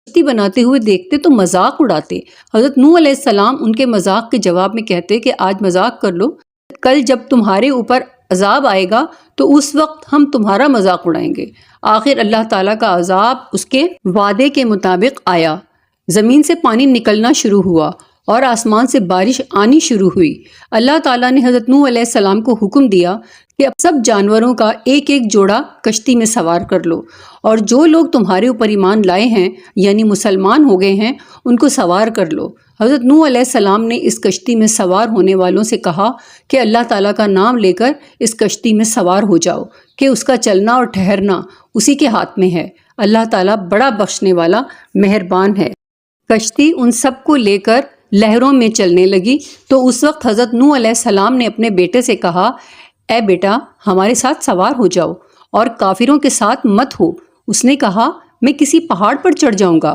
کشتی بناتے ہوئے دیکھتے تو مذاق اڑاتے۔ حضرت نوح علیہ السلام ان کے مذاق کے جواب میں کہتے کہ آج مذاق کر لو، کل جب تمہارے اوپر عذاب آئے گا تو اس وقت ہم تمہارا مذاق اڑائیں گے۔ آخر اللہ تعالیٰ کا عذاب اس کے وعدے کے مطابق آیا، زمین سے پانی نکلنا شروع ہوا اور آسمان سے بارش آنی شروع ہوئی۔ اللہ تعالیٰ نے حضرت نوح علیہ السلام کو حکم دیا کہ اب سب جانوروں کا ایک ایک جوڑا کشتی میں سوار کر لو، اور جو لوگ تمہارے اوپر ایمان لائے ہیں یعنی مسلمان ہو گئے ہیں ان کو سوار کر لو۔ حضرت نوح علیہ السلام نے اس کشتی میں سوار ہونے والوں سے کہا کہ اللہ تعالیٰ کا نام لے کر اس کشتی میں سوار ہو جاؤ کہ اس کا چلنا اور ٹھہرنا اسی کے ہاتھ میں ہے۔ اللہ تعالیٰ بڑا بخشنے والا مہربان ہے۔ کشتی ان سب کو لے کر لہروں میں چلنے لگی تو اس وقت حضرت نوح علیہ السلام نے اپنے بیٹے سے کہا، اے بیٹا ہمارے ساتھ سوار ہو جاؤ اور کافروں کے ساتھ مت ہو۔ اس نے کہا، میں کسی پہاڑ پر چڑھ جاؤں گا۔